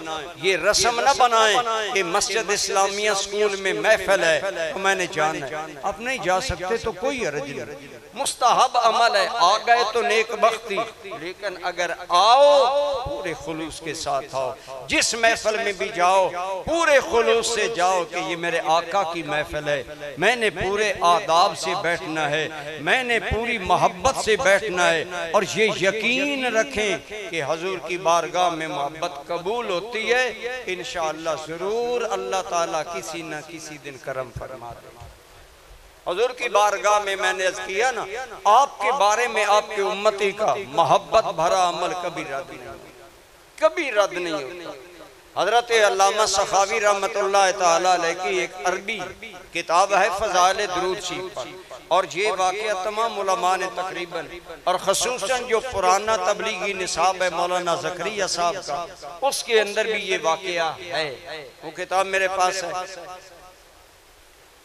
ये रस्म न बनाएं कि मस्जिद इस्लामिया स्कूल में महफिल है तो मैंने जाना है, आप नहीं जा सकते तो कोई अर्ज नहीं, मुस्तहब अमल है, आ गए तो नेक बख्ती, लेकिन अगर आओ पूरे खुलूस के साथ आओ। जिस महफिल में भी जाओ पूरे खुलूस से जाओ कि ये मेरे आका की महफिल है, मैंने पूरे आदाब से बैठना है, मैंने पूरी मोहब्बत से बैठना है। और ये यकीन रखें कि हजूर की बारगाह में मोहब्बत कबूल होती है। इंशाअल्लाह जरूर अल्लाह ताला किसी न किसी दिन करम फरमा दे। हुजूर की बारगाह में मैंने अर्ज किया ना, आपके बारे में आपके उम्मती का मोहब्बत भरा अमल कभी रद्द नहीं होता, कभी रद्द नहीं होता। हजरत अल्लामा सखावी रहमतुल्लाह तआला अलैह की एक अरबी किताब है फ़ज़ाइल दुरूद शरीफ पर, और ये वाक़या तमाम उलमा ने तकरीबन और ख़ुसूसन जो पुराना तबलीगी निसाब है मौलाना ज़करिया साहब का, उसके अंदर भी ये वाक़या है। वो किताब मेरे पास है।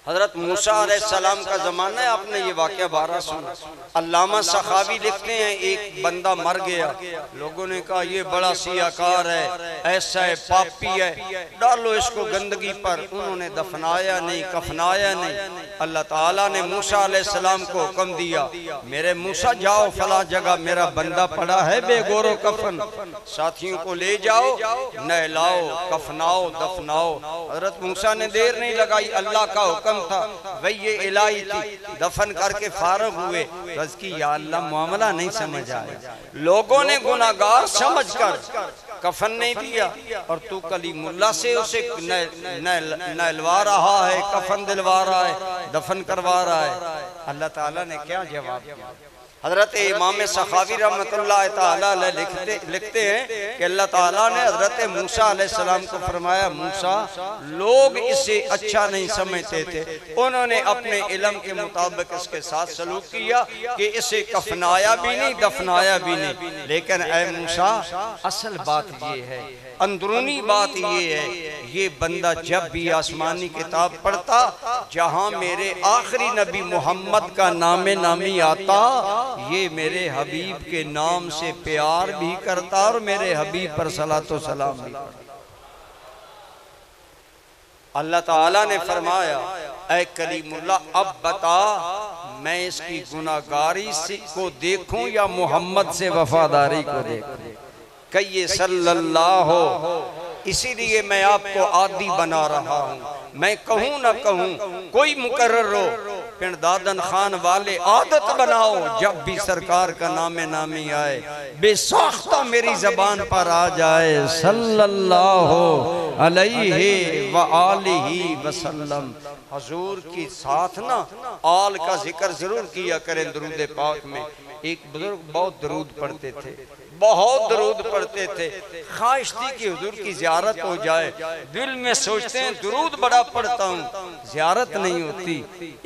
हजरत मूसा अलैहिस्सलाम का ज़माना है, आपने ये वाक़या 12 सुना। अल्लामा सखावी लिखते हैं एक बंदा मर गया, लोगों ने कहा ये बड़ा सियाकार है, ऐसा है, पापी है, डालो इसको गंदगी पर। उन्होंने दफनाया नहीं, कफनाया नहीं। अल्लाह ताला ने मूसा अलैहिस्सलाम को हुक्म दिया, मेरे मूसा जाओ फला जगह मेरा बंदा पड़ा है बेगोरो कफन, साथियों को ले जाओ, नहलाओ, कफनाओ, दफनाओ। हजरत मूसा ने देर नहीं लगाई, अल्लाह का हुक्म था, वही इलाही थी, दफन करके फारग हुए। बस की या अल्लाह मामला नहीं समझ आया, लोगों ने गुनाहगार समझकर कफन नहीं दिया और तू कलीमुल्लाह से उसे नहलवा रहा है, कफन दिलवा रहा है, दफन करवा रहा है। अल्लाह ताला ने क्या जवाब दिया? हजरत इमाम सखावी रहमतुल्लाह तआला अलैह लिखते हैं कि अल्लाह ताला ने हजरत मूसा अलैहिस्सलाम को फरमाया, मूसा लोग इसे अच्छा नहीं समझते थे, उन्होंने अपने इल्म के मुताबिक इसके साथ सलूक किया कि इसे कफनाया भी नहीं, दफनाया भी नहीं। लेकिन ऐ मूसा असल बात ये है, अंदरूनी बात ये है, ये बंदा जब भी आसमानी किताब पढ़ता जहां मेरे आखिरी नबी मोहम्मद का नामे नामी आता, ये मेरे हबीब के नाम से प्यार भी करता और मेरे हबीब पर सलातो सलाम भी करता। अल्लाह ताला ने फरमाया, ऐ कलीमुल्लाह अब बता मैं इसकी गुनाहगारी को देखूं या मोहम्मद से वफादारी को देखूं? कहिए सल्लल्लाहु। इसीलिए मैं आपको आदी बना रहा हूँ, मैं कहूँ ना कहूँ कोई मुकर्रर हो, पिंड दादन खान वाले आदत बनाओ जब भी सरकार का नामे नामी आए बेसाख्ता मेरी जबान पर आ जाए सल्लल्लाहु अलैहि व आलिहि वसल्लम। हुजूर की साथ ना आल का जिक्र जरूर किया करें दुरूद पाक में। एक बुजुर्ग बहुत दरूद पढ़ते थे, बहुत दरूद पढ़ते थे, ख्वाहिश थी कि हुजूर की ज़ियारत हो जाए। दिल में सोचते हैं दरूद बड़ा पढ़ता हूँ, ज़ियारत नहीं होती।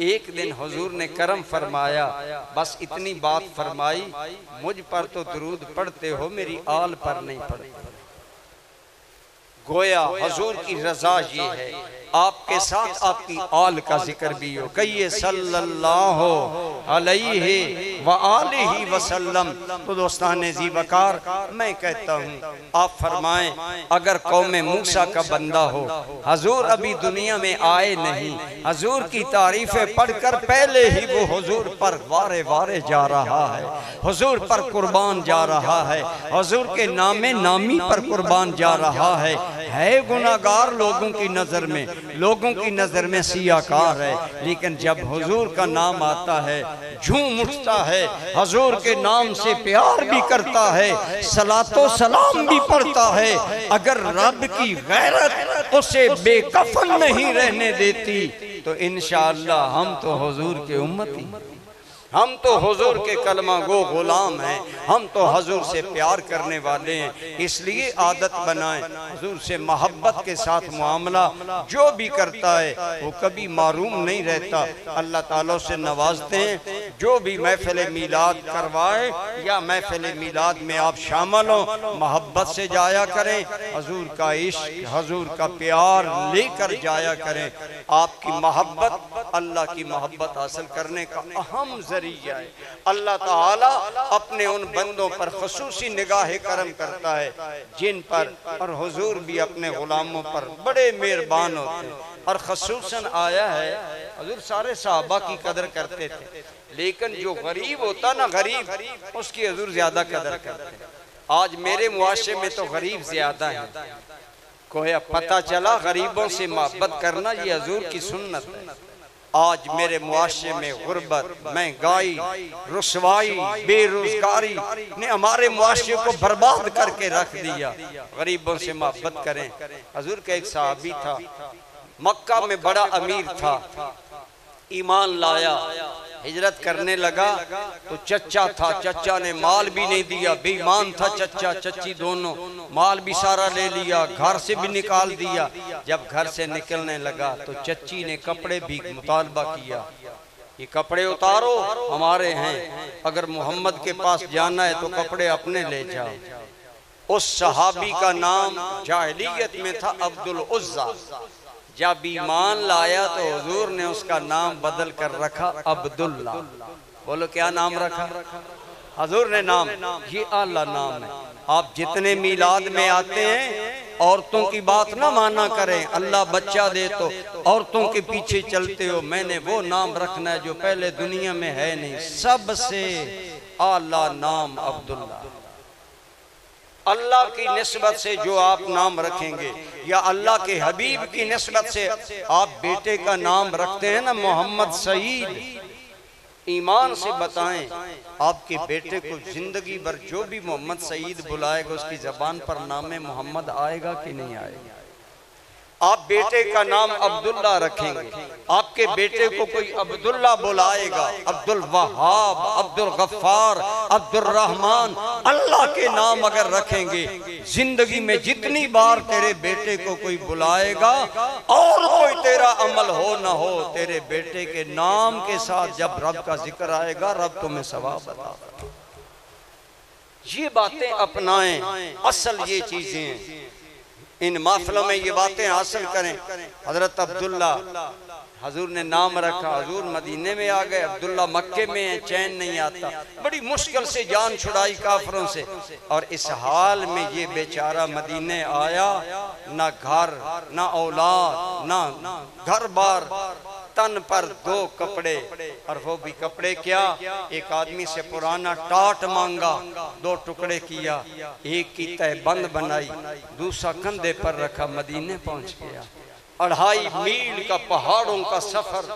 एक दिन हुजूर ने करम फरमाया, बस इतनी बात फरमाई, मुझ पर तो दरूद पढ़ते हो, मेरी आल पर नहीं पढ़ते। गोया हुजूर की रजा ये है आपके साथ आपकी आल का जिक्र भी हो। कहिए सल्लल्लाहु अलैहि व आलिहि वसल्लम। तो दोस्ताने जी वकार मैं कहता हूँ आप फरमाएं, अगर कौम मूसा का बंदा हो, हजूर अभी दुनिया में आए नहीं, हजूर की तारीफें पढ़कर पहले ही वो हुजूर पर वारे वारे जा रहा है, हुजूर पर कुर्बान जा रहा है, हुजूर के नामे नामी पर कुर्बान जा रहा है गुनाहगार लोगों की नजर में, लोगों की नजर में सियाकार है, लेकिन जब हुजूर का नाम आता है झूम उठता है, हुजूर के नाम से प्यार भी करता है, सलातो सलाम भी पढ़ता है। अगर रब की गैरत उसे बेकफन नहीं रहने देती तो इंशाअल्लाह हम तो हुजूर के उम्मती। हम तो हुजूर के कलमा गो गुलाम हैं, हम तो हुजूर से प्यार करने वाले हैं। इसलिए आदत बनाएं हुजूर से मोहब्बत के साथ मामला। जो भी करता है वो कभी मारूम नहीं रहता, अल्लाह ताला से नवाजते हैं। जो भी महफिल मीलाद करवाए या महफिल मीलाद में आप शामिल हो, मोहब्बत से जाया करें। हुजूर का इश्क, हुजूर का प्यार लेकर जाया करें। आपकी मोहब्बत अल्लाह की मोहब्बत हासिल करने का अहम जरिया है। अल्लाह ताला अपने उन बंदों पर खुसूसी निगाह करम करता है जिन पर, और हुजूर भी अपने गुलामों पर बड़े मेहरबान होते हैं। और खसूसन आया है, हुजूर सारे सहाबा की कदर करते थे, लेकिन जो गरीब होता ना, गरीब, उसकी हुजूर ज्यादा कदर करते। आज मेरे मुआशरे में तो गरीब ज्यादा है। कोई पता चला गरीबों से मोहब्बत करना ये हुजूर की सुन्नत है। आज मेरे मुआशरे में गुर्बत, महंगाई, रुसवाई, बेरोजगारी ने हमारे मुआशरे को बर्बाद करके रख दिया। गरीबों से मोहब्बत करें। हुजूर का एक सहाबी था, मक्का में बड़ा अमीर था, ईमान लाया, हिजरत करने लगा तो चचा था, चचा ने माल भी नहीं दिया, बेईमान था चचा चची दोनों, माल भी सारा ले लिया, घर से भी निकाल दिया। जब घर से निकलने लगा तो चची ने कपड़े भी मुतालबा किया, ये कपड़े उतारो, हमारे हैं, अगर मोहम्मद के पास जाना है तो कपड़े अपने ले जाओ। उस सहाबी का नाम जाहिलियत में था अब्दुल उज़्ज़ा। जब ईमान लाया तो हुजूर ने उसका नाम बदल कर रखा अब्दुल्ला। बोलो क्या नाम रखा हुजूर ने? नाम ये आला नाम है। आप जितने मीलाद में आते हैं औरतों की बात ना माना करें, अल्लाह बच्चा दे तो औरतों के पीछे चलते हो। मैंने वो नाम रखना है जो पहले दुनिया में है नहीं, सबसे आला नाम अब्दुल्ला। अल्लाह की निस्बत से जो आप नाम रखेंगे या अल्लाह के हबीब की निस्बत से आप बेटे का नाम रखते हैं ना मोहम्मद सईद, ईमान से बताएं आपके बेटे को जिंदगी भर जो भी मोहम्मद सईद बुलाएगा उसकी जबान पर नाम मोहम्मद आएगा कि नहीं आएगा? आप बेटे का नाम अब्दुल्ला रखेंगे, आपके बेटे को कोई अब्दुल्ला बुलाएगा, अब्दुल वहाब, अब्दुल गफ्फार, अब्दुल रहमान, अल्लाह के नाम अगर रखेंगे, जिंदगी में जितनी बार तेरे बेटे को कोई बुलाएगा और कोई तेरा अमल हो ना हो, तेरे बेटे के नाम के साथ जब रब का जिक्र आएगा रब तुम्हें सवाब बता। ये बातें अपनाएं, असल ये चीजें इन महफिलों में ये बातें हासिल करें। हजरत अब्दुल्ला हजूर ने नाम रखा, हजूर मदीने में आ गए, अब्दुल्ला मक्के में है, चैन नहीं आता, बड़ी मुश्किल से जान छुड़ाई काफरों से। और इस हाल में ये बेचारा मदीने आया, ना घर ना औलाद ना घर बार, तन पर 2 कपड़े, और वो भी कपड़े क्या, एक आदमी से पुराना टाट मांगा, 2 टुकड़े किया, एक की तहबंद बनाई, दूसरा कंधे पर रखा, मदीने पहुंच गया। 2.5 मील का पहाड़ों का सफर,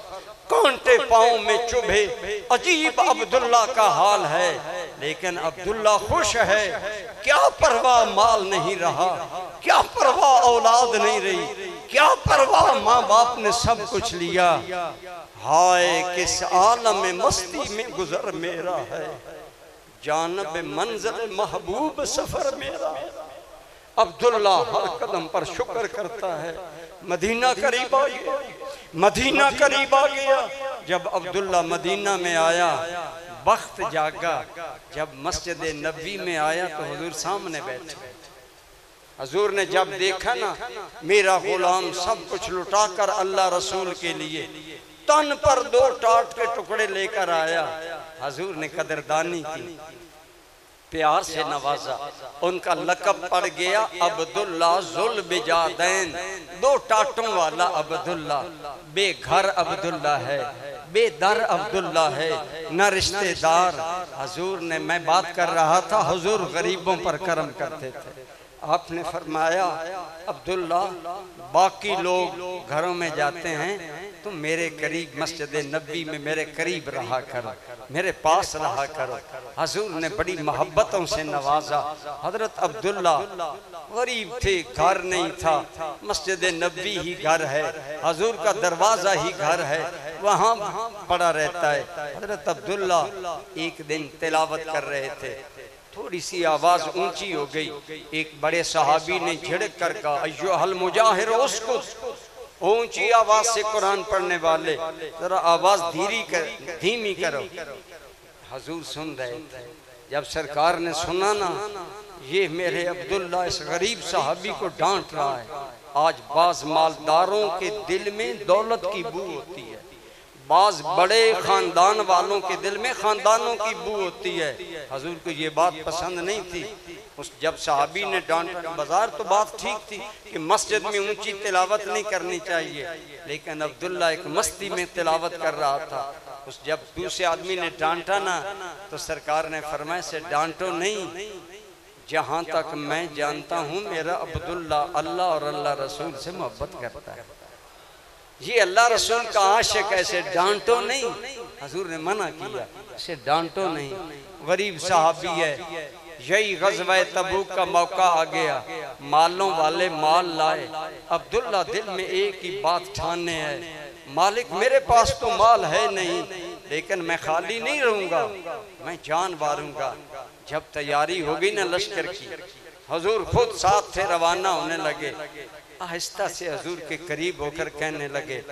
कांटे पांव में चुभे, अजीब अब्दुल्ला का हाल है। लेकिन अब्दुल्ला खुश है, क्या परवाह माल नहीं रहा, क्या परवाह औलाद नहीं रही, क्या परवाह माँ बाप ने सब कुछ लिया। हाय किस आलम में मस्ती में गुजर मेरा है, जानब मंजिल महबूब सफर मेरा। अब्दुल्ला हर कदम पर शुक्र करता है। मदीना करीब आ गया, मदीना करीब आ गया। जब अब्दुल्ला मदीना में आया, वक्त जागा, जब मस्जिद नबी में आया तो हुजूर सामने बैठे। हुजूर ने जब देखा ना मेरा गुलाम सब कुछ लुटाकर अल्लाह रसूल के लिए तन पर 2 टाट के टुकड़े लेकर आया, हुजूर ने कदरदानी की, प्यार से नवाजा। उनका लक़ब पड़ गया अब्दुल्ला जुल बिजादैन, 2 टाटों वाला अब्दुल्ला। बेघर अब्दुल्ला है, बेदर अब्दुल्ला है, न रिश्तेदार। हुजूर ने, मैं बात कर रहा था, हुजूर गरीबों पर करम करते थे। आपने फरमाया अब्दुल्ला, बाकी लोग घरों में जाते हैं, तुम मेरे करीब मस्जिद नबी में मेरे करीब रहा करो, मेरे पास रहा करो। हुजूर ने बड़ी मोहब्बतों से नवाजा। हजरत अब्दुल्ला गरीब थे, घर नहीं था, मस्जिद नबी ही घर है, हुजूर का दरवाजा ही घर है। वहाँ पड़ा रहता है। हजरत अब्दुल्ला एक दिन तिलावत कर रहे थे, थोड़ी सी आवाज ऊंची हो गई। एक बड़े सहाबी ने झिड़क कर कहा, अय्युहल मुजाहिर उसको, ऊंची आवाज से कुरान पढ़ने वाले जरा आवाज धीमी करो। हजूर सुन रहे थे। जब सरकार ने सुना ना, ये मेरे अब्दुल्ला इस गरीब सहाबी को डांट रहा है। आज बाज मालदारों के दिल में दौलत की बू होती है, बाज बड़े खानदान वालों के दिल में खानदानों की बू होती है। हजूर को ये बात पसंद नहीं थी। उस जब सहाबी ने डांटा, बाजार तो बात ठीक थी कि मस्जिद में ऊंची तिलावत नहीं करनी चाहिए, लेकिन अब्दुल्ला एक मस्ती में तिलावत कर रहा था। उस जब दूसरे आदमी ने डांटा ना, तो सरकार ने फरमाया से डांटो नहीं, जहां तक मैं जानता हूं मेरा अब्दुल्ला अल्लाह और अल्लाह रसूल से मोहब्बत करता है, ये अल्लाह रसूल का आशिक है, इसे डांटो नहीं। हजूर ने मना किया, इसे डांटो नहीं, गरीब साहबी है। यही गज़वा तबूक का मौका आ गया, मालों वाले माल लाए। अब्दुल्ला दिल में एक ही बात ठाने है, मालिक मेरे पास तो माल है नहीं, लेकिन मैं खाली नहीं रहूंगा, मैं जान वारूंगा। जब तैयारी होगी ना लश्कर की, हजूर खुद साथ थे, रवाना होने लगे। आहिस्ता से हजूर के करीब होकर कहने लगे,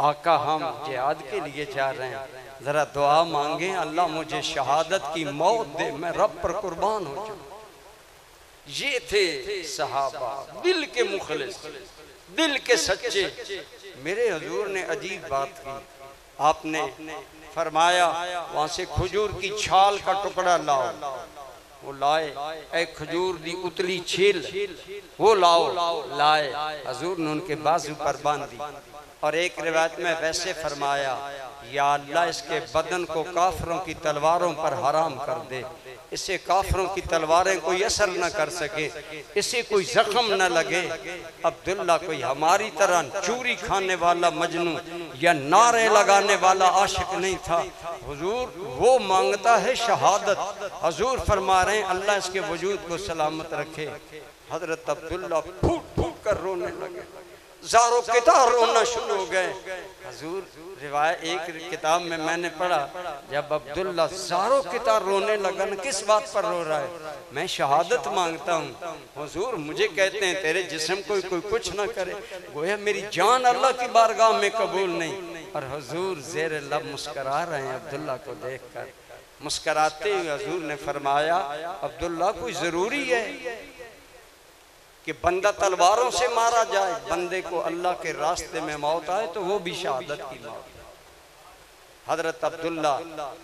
आका हम जिहाद के लिए जा रहे हैं, जरा दुआ मांगे, अल्लाह मुझे शहादत की मौत दे, मैं रब पर कुर्बान हो जाऊं। ये थे सहाबा, दिल के मुखलिस, दिल के सच्चे। मेरे हजूर ने अजीब बात की, आपने फरमाया वहां से खजूर की छाल का टुकड़ा लाओ, वो लाए। एक खजूर दी उतली छील, वो लाओ, लाए। हजूर ने उनके बाजू पर बांधी, और एक रिवायत में वैसे फरमाया, या अल्लाह इसके बदन को काफरों की तलवारों पर हराम कर दे, इससे काफरों की तलवारें कोई असर न कर सके, इसे कोई जख्म न लगे। अब्दुल्ला कोई हमारी तरह चूरी खाने वाला मजनू या नारे लगाने वाला आशिक नहीं था। हुजूर वो मांगता है शहादत। हजूर फरमा रहे हैं अल्लाह इसके वजूद को सलामत रखे। हजरत अब्दुल्ला फूट फूट कर रोने लगे, ज़ारो किताब रोना शुरू हो गए। हजूर रिवायत एक किताब में मैंने पढ़ा, जब अब्दुल्ला ज़ारो किताब रोने लगा न, किस बात पर रो रहा है? मैं शहादत मांगता हूँ। हुजूर मुझे कहते हैं तेरे जिस्म को कोई कुछ ना करे, गोया मेरी जान अल्लाह की बारगाह में कबूल नहीं। और हुजूर ज़ेर लब मुस्करा रहे हैं अब्दुल्ला को देख कर। मुस्कराते हुए हजूर ने फरमाया, अब्दुल्ला कोई ज़रूरी है कि बंदा तलवारों से मारा जाए? बंदे को अल्लाह के रास्ते में मौत आए तो वो भी शहादत की मौत। हजरत अब्दुल्ला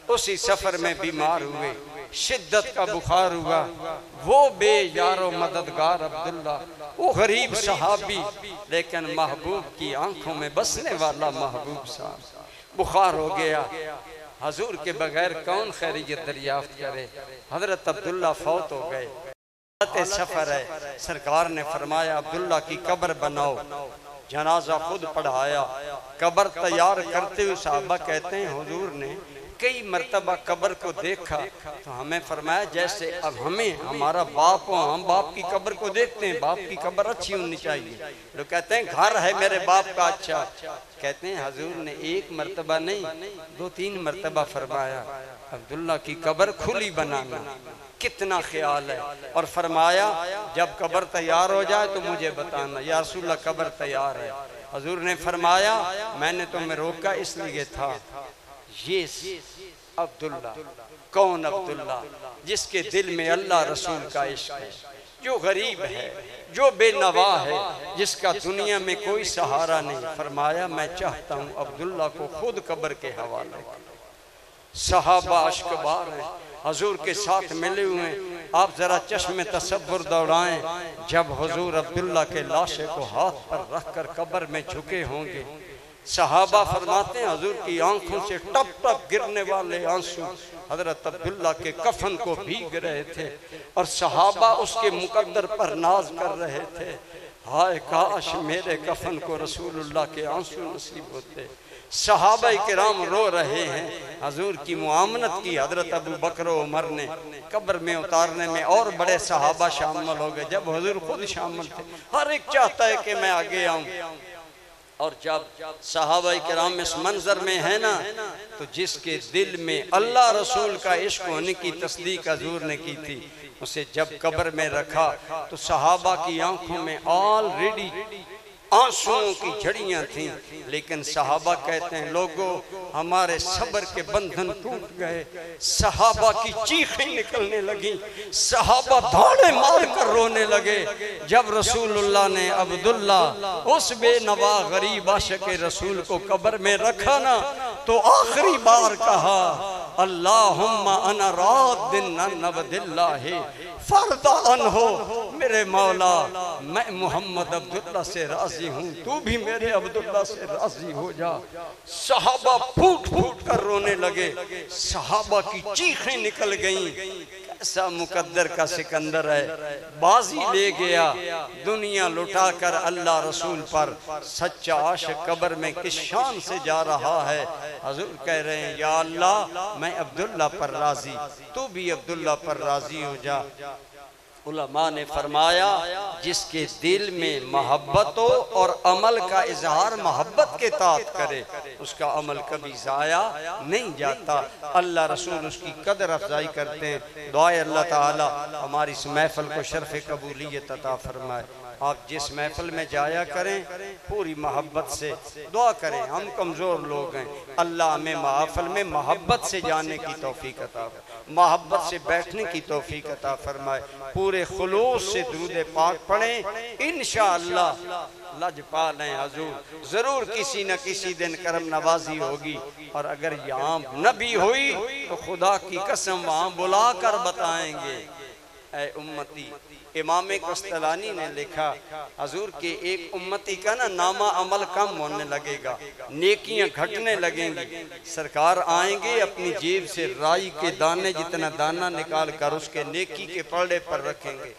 उसी सफर में बीमार हुए, शिद्दत का बुखार हुआ। वो बेयारो मददगार अब्दुल्ला, वो गरीब सहाबी, लेकिन महबूब की आंखों में बसने वाला महबूब साहब, बुखार हो गया। हजूर के बगैर कौन खैरियत दरियाफ्त करे? हजरत अब्दुल्ला फौत हो गए। सफर है, सरकार ने फरमाया अब्दुल्ला की कब्र बनाओ। जनाजा खुद पढ़ाया, कब्र तैयार करते हुए साहबा कहते हैं हुजूर ने कई मर्तबा कब्र को देखा तो हमें फरमाया जैसे अब हमें हमारा बाप हो, हम बाप की कब्र को देखते हैं, बाप की कब्र अच्छी होनी चाहिए। लोग कहते हैं घर है मेरे बाप का अच्छा, कहते हैं हुजूर ने एक मर्तबा नहीं 2-3 मर्तबा फरमाया अब्दुल्ला की कब्र खुली बनाना। कितना ख्याल है। और फरमाया जब कब्र तैयार हो जाए तो मुझे बताना, या रसूलल्लाह कब्र तैयार है। हुजूर ने फरमाया मैंने तुम्हें रोका इसलिए था। ये अब्दुल्ला, कौन अब्दुल्ला? जिसके दिल में अल्लाह रसूल का इश्क है, जो गरीब है, जो बेनवा है, जिसका दुनिया में कोई सहारा नहीं। फरमाया मैं चाहता हूँ अब्दुल्ला को खुद कब्र के हवाले। सहाबा अश्कबार हैं, हजूर के साथ मिले हुए। आप जरा चश्मे तसव्वुर दौड़ाएं, जब हजूर अब्दुल्ला के लाशे को हाथ पर रखकर कब्र में झुके होंगे। सहाबा फरमाते हैं हजूर की आंखों से टप टप गिरने वाले आंसू हजरत अब्दुल्ला के कफन को भीग रहे थे, और सहाबा उसके मुकद्दर पर नाज कर रहे थे। हाय काश मेरे कफन को रसूलुल्लाह के आंसू नसीब होते। सहाबा किराम रो रहे हैं, हजूर की मुआमनत की हजरत अबू बकर उमर ने कब्र में उतारने में, और बड़े सहाबा शामिल हो गए। जब हजूर खुद शामिल थे, हर एक चाहता है कि मैं आगे आऊं। और जब सहाबा किराम इस मंजर में है ना, तो जिसके दिल में अल्लाह रसूल का इश्क होने की तस्दीक हजूर ने की थी, उसे जब कब्र में रखा तो सहाबा की आंखों में ऑलरेडी आंसुओं की झड़ियां थीं, लेकिन सहाबा कहते हैं लोगों हमारे सब्र के बंधन टूट गए। सहाबा की चीखें निकलने लगी, सहाबा धाड़े मार कर रोने लगे। जब रसूलुल्लाह ने अब्दुल्ला उस बेनवा गरीब आशिक रसूल को कब्र में रखा ना, तो आखिरी बार कहा अल्लाहुम्मा अना रादिन नबदिल्लाहि फरदा अनहो, मेरे मौला मैं मोहम्मद अब्दुल्ला से राजी हूँ, तू भी मेरे अब्दुल्ला से राजी हो जा। सहाबा फूट फूट कर रोने लगे, सहाबा की चीखें निकल गईं। कैसा मुकद्दर का सिकंदर है, बाजी ले गया, दुनिया लुटा कर अल्लाह रसूल पर। सच्चा आशिक कब्र में किस शान से जा रहा है। हजूर कह रहे हैं या अल्लाह मैं अब्दुल्ला पर राजी, तू भी अब्दुल्ला पर राजी हो जा। उलमा ने फरमाया जिसके दिल में मोहब्बत हो और अमल का इजहार मोहब्बत के तात करे, उसका अमल कभी ज़ाया नहीं जाता। अल्लाह रसूल उसकी कदर अफजाई करते हैं। दुआ अल्लाह ताला हमारी इस महफिल को शर्फ कबूलियत अता फरमाए। आप जिस महफिल में जाया करें पूरी मोहब्बत से दुआ करें। हम कमज़ोर लोग हैं, अल्लाह हमें महफिल में मोहब्बत से जाने की तौफीक अता, मोहब्बत से बैठने की तौफीक अता फरमाए। पूरे खुलूस से दुरूद पाक पढ़ें, इंशाअल्लाह लजपाल हैं हजूर, ज़रूर किसी न किसी दिन करम नवाजी होगी। और अगर यहाँ न भी हुई तो खुदा की कसम वहाँ बुला कर बताएंगे ऐ उम्मती। इमाम कस्तलानी ने लिखा हजूर के एक उम्मती का ना नामा अमल कम होने लगेगा, नेकियां घटने लगेंगी। सरकार आएंगे अपनी जेब से राई के दाने जितना दाना निकाल कर उसके नेकी के पलड़े पर रखेंगे,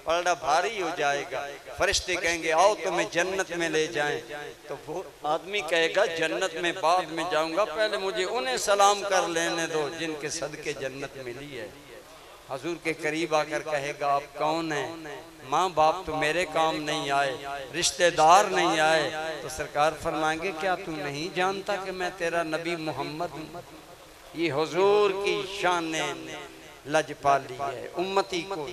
पलड़ा भारी हो जाएगा। फरिश्ते कहेंगे आओ तुम्हें जन्नत में ले जाएं, तो वो आदमी कहेगा जन्नत में बाद में जाऊंगा, पहले मुझे उन्हें सलाम कर लेने दो जिनके सदके जन्नत मिली है। हजूर के करीब आकर कहेगा आप कौन हैं? माँ बाप तो मेरे काम नहीं आए, रिश्तेदार नहीं आए। तो सरकार फरमाएंगे क्या तू नहीं जानता कि मैं तेरा नबी मोहम्मद हूँ? ये हुजूर की शान लजपाली है। उम्मती को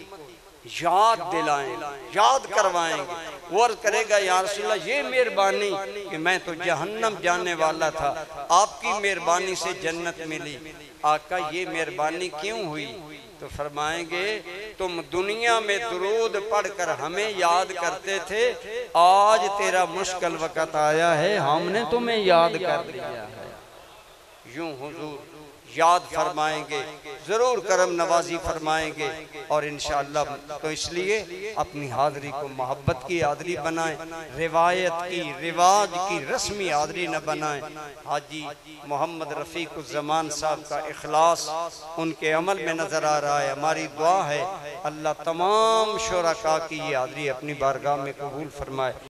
याद दिलाएंगे, याद करवाएंगे। वो अर्ज करेगा या रसूलल्लाह ये मेहरबानी कि मैं तो जहन्नम जाने वाला था, आपकी मेहरबानी से जन्नत मिली। आका ये मेहरबानी क्यों हुई? तो फरमाएंगे तुम दुनिया में दुरूद पढ़कर हमें याद करते थे, आज तेरा मुश्किल वक़्त आया है, हमने तुम्हें याद कर दिया है। यूं हुजूर याद फरमाएंगे, ज़रूर करम नवाजी फरमाएंगे। और इंशाअल्लाह तो इसलिए अपनी हाज़री को मोहब्बत की हाज़री बनाएं, रिवायत की रिवाज की रस्मी हाज़री न बनाएं। हाजी मोहम्मद रफ़ीक़ुज़्ज़मान साहब का इखलास उनके अमल में नज़र आ रहा है। हमारी दुआ है अल्लाह तमाम शुरका की ये हाज़री अपनी बारगाह में कबूल फरमाए।